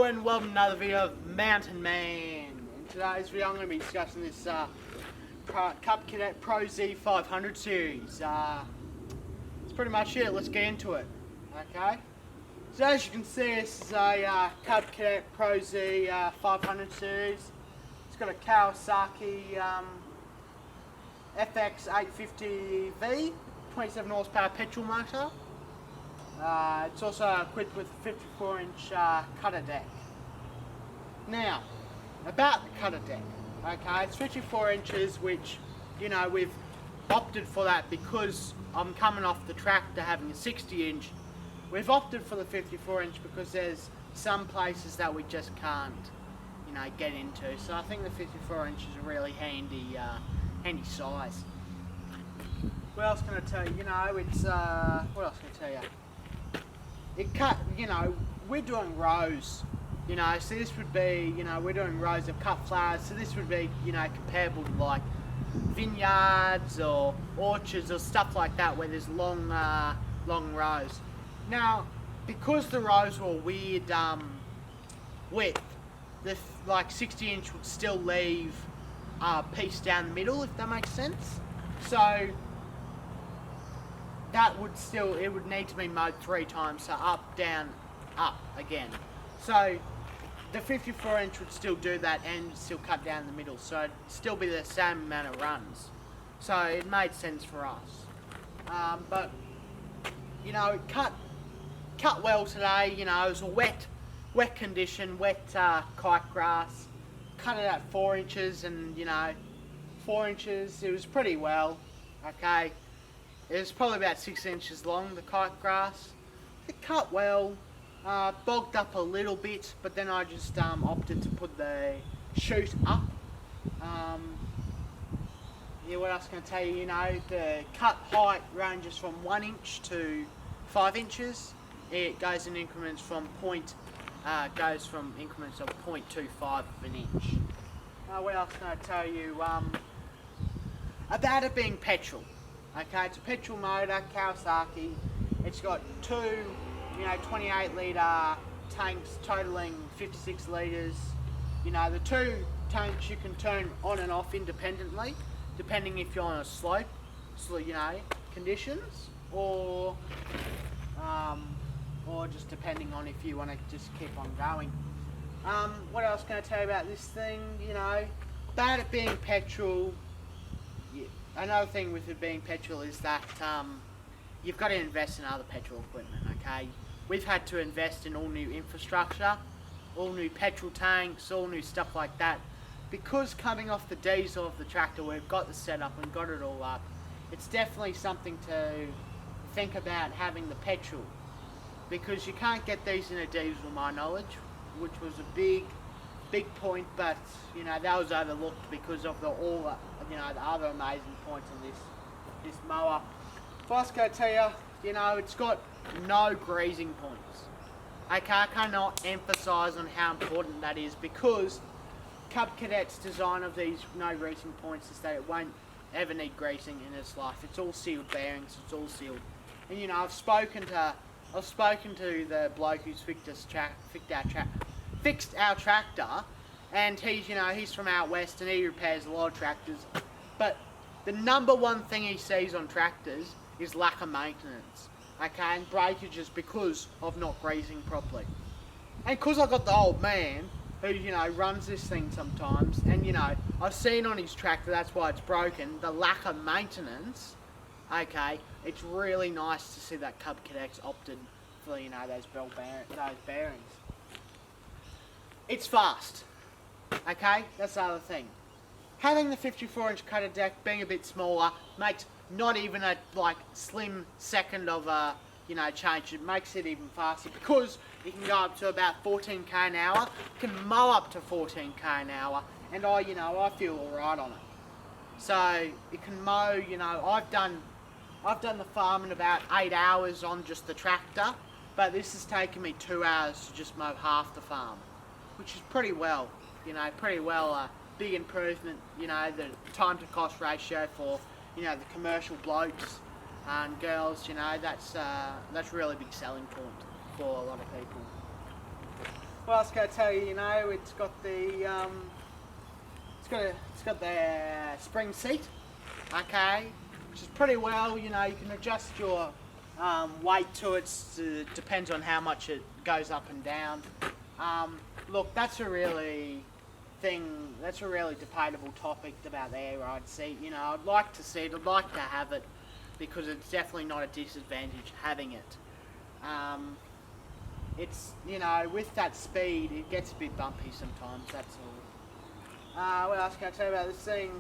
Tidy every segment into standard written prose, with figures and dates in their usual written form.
and welcome to another video of Mountain Man. In today's video I'm going to be discussing this Cub Cadet Pro Z 500 series. That's pretty much it, let's get into it. Okay, so as you can see, this is a Cub Cadet Pro Z 500 series. It's got a Kawasaki FX 850V 27 horsepower petrol motor. It's also equipped with a 54-inch cutter deck. Now, about the cutter deck, okay, it's 54 inches, which, you know, we've opted for that because I'm coming off the tractor having a 60-inch. We've opted for the 54-inch because there's some places that we just can't, you know, get into. So I think the 54-inch is a really handy, handy size. What else can I tell you? You know, it's what else can I tell you? It cut, you know, we're doing rows, you know, so this would be, you know, we're doing rows of cut flowers, so this would be, you know, comparable to like vineyards or orchards or stuff like that where there's long, long rows. Now, because the rows were weird width, the like 60-inch would still leave a piece down the middle, if that makes sense. So that would still, it would need to be mowed 3 times, so up, down, up again. So the 54-inch would still do that and still cut down the middle, so it'd still be the same amount of runs. So it made sense for us. But you know, it cut well today. You know, it was a wet condition, wet kite grass. Cut it at 4 inches, and you know, 4 inches. It was pretty well. Okay. It was probably about 6 inches long, the kite grass. It cut well, bogged up a little bit, but then I just opted to put the chute up. Yeah, what else can I tell you? You know, the cut height ranges from 1 inch to 5 inches. It goes in increments from increments of 0.25 of an inch. What else can I tell you? About it being petrol. Okay, it's a petrol motor, Kawasaki. It's got 2, you know, 28 litre tanks totaling 56 litres. You know, the 2 tanks you can turn on and off independently, depending if you're on a slope, you know, conditions, or just depending on if you want to just keep on going. What else can I tell you about this thing? You know, about it being petrol. Another thing with it being petrol is that you've got to invest in other petrol equipment, okay? We've had to invest in all new infrastructure, all new petrol tanks, all new stuff like that. Because coming off the diesel of the tractor, we've got the setup and got it all up. It's definitely something to think about, having the petrol. Because you can't get these in a diesel, my knowledge, which was a big point, but you know, that was overlooked because of the other amazing points in this mower. What else can I tell you? You know, it's got no grazing points. Okay, I cannot emphasise on how important that is, because Cub Cadet's design of these no greasing points is that it won't ever need greasing in its life. It's all sealed bearings, it's all sealed. And you know, I've spoken to the bloke who's fixed our tractor, and he's, you know, he's from out west and he repairs a lot of tractors, but the number one thing he sees on tractors is lack of maintenance, okay, and breakages because of not greasing properly. And because I've got the old man who, you know, runs this thing sometimes, and you know, I've seen on his tractor, that's why it's broken, the lack of maintenance, okay, it's really nice to see that Cub Cadet's opted for, you know, those bearings. It's fast, okay, that's the other thing. Having the 54-inch cutter deck being a bit smaller makes not even a like slim second of a, you know, change. It makes it even faster because you can go up to about 14k an hour. You can mow up to 14k an hour, and I feel alright on it. So it can mow. You know, I've done the farm in about 8 hours on just the tractor, but this has taken me 2 hours to just mow half the farm, which is pretty well, you know, big improvement, you know, the time to cost ratio for, you know, the commercial blokes and girls, you know, that's a really big selling point for a lot of people. what else can I tell you? You know, it's got the it's got the spring seat, okay, which is pretty well. You know, you can adjust your weight to it. Depends on how much it goes up and down. Look, that's a really debatable topic about the air ride seat. You know, I'd like to see it. I'd like to have it because it's definitely not a disadvantage having it. It's, you know, with that speed, it gets a bit bumpy sometimes. That's all. What else can I tell you about this thing?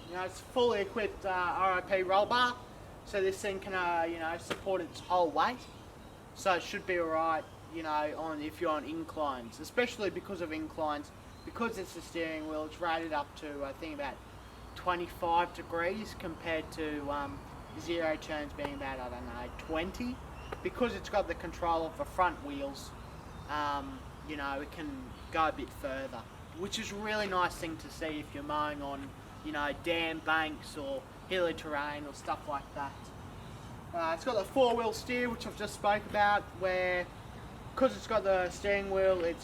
You know, it's fully equipped RIP roll bar, so this thing can, you know, support its whole weight. So it should be alright, you know, if you're on inclines, especially because of inclines. Because it's the steering wheel, it's rated up to, I think, about 25 degrees compared to zero turns being about, I don't know, 20. Because it's got the control of the front wheels, you know, it can go a bit further, which is a really nice thing to see if you're mowing on, you know, dam banks or hilly terrain or stuff like that. It's got the four-wheel steer, which I've just spoke about, where because it's got the steering wheel, it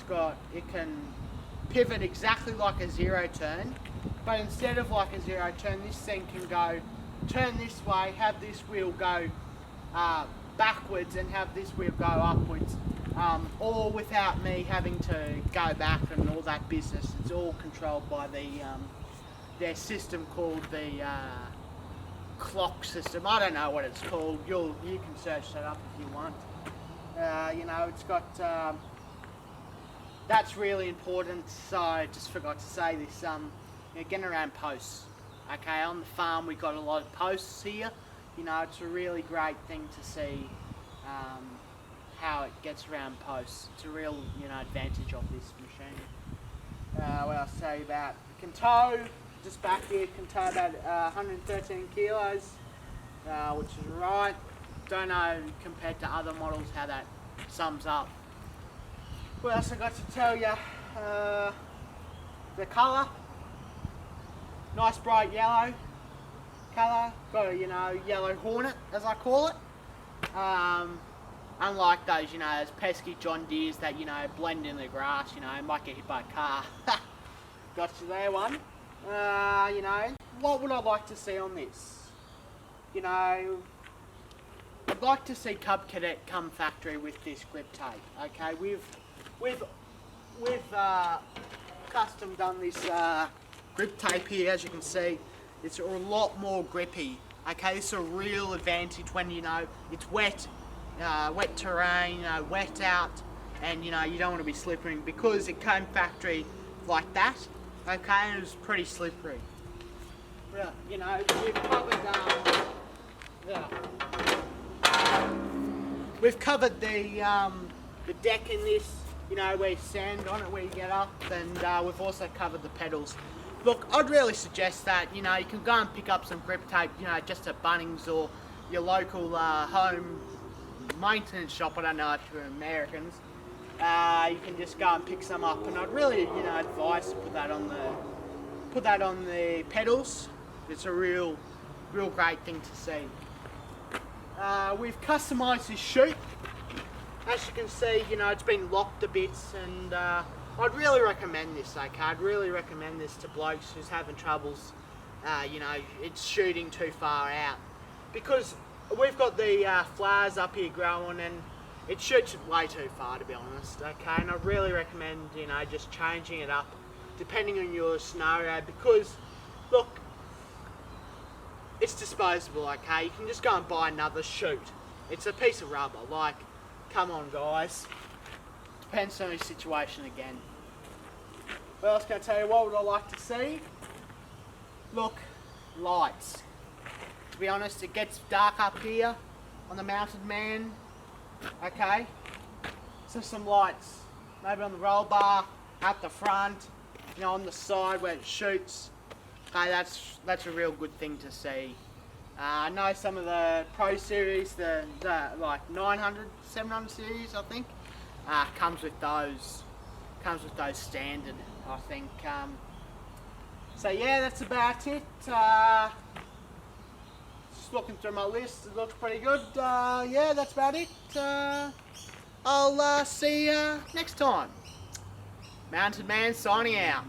can pivot exactly like a zero turn, but instead of like a zero turn, this thing can go turn this way, have this wheel go backwards and have this wheel go upwards, all without me having to go back and all that business. It's all controlled by their system called the clock system. I don't know what it's called. You can search that up if you want. You know, it's got that's really important. So I just forgot to say this. You know, getting around posts. Okay, on the farm we got a lot of posts here. You know, it's a really great thing to see how it gets around posts. It's a real, you know, advantage of this machine. What else to say about can tow? Just back here, can tow about 113 kilos, which is right. Don't know compared to other models how that sums up. What else I got to tell you? The colour, nice bright yellow colour. Got a, you know, yellow Hornet as I call it. Unlike those, you know, those pesky John Deeres that, you know, blend in the grass, you know, might get hit by a car. Got you there one. You know, what would I like to see on this? You know, I'd like to see Cub Cadet come factory with this grip tape. Okay, we've custom done this grip tape here, as you can see. It's a lot more grippy. Okay, this is a real advantage when, you know, it's wet, wet terrain, you know, wet out, and, you know, you don't want to be slipping because it came factory like that. Okay, and it was pretty slippery. Yeah, you know, we've covered the deck in this, you know, where you stand on it, where you get up, and we've also covered the pedals. Look, I'd really suggest that, you know, you can go and pick up some grip tape, you know, just at Bunnings or your local home maintenance shop. I don't know if you're Americans. You can just go and pick some up, and I'd really, you know, advise to put that on the pedals. It's a real great thing to see. We've customised this chute. As you can see, you know, it's been locked a bit, and I'd really recommend this. Okay, I'd really recommend this to blokes who's having troubles. You know, it's shooting too far out, because we've got the flowers up here growing, and it shoots way too far, to be honest. Okay, and I'd really recommend, you know, just changing it up depending on your scenario, because look, it's disposable. Okay, you can just go and buy another chute. It's a piece of rubber. Like, come on, guys. Depends on your situation again. What else can I tell you? What would I like to see? Look, lights. To be honest, it gets dark up here on the Mounted Man. Okay, so some lights, maybe on the roll bar, at the front, you know, on the side where it shoots. Okay, that's a real good thing to see. I know some of the Pro Series, the like 900, 700 series, I think, comes with those standard, I think. So yeah, that's about it. Looking through my list, it looks pretty good. Yeah, that's about it. I'll see you next time. Mounted Man signing out.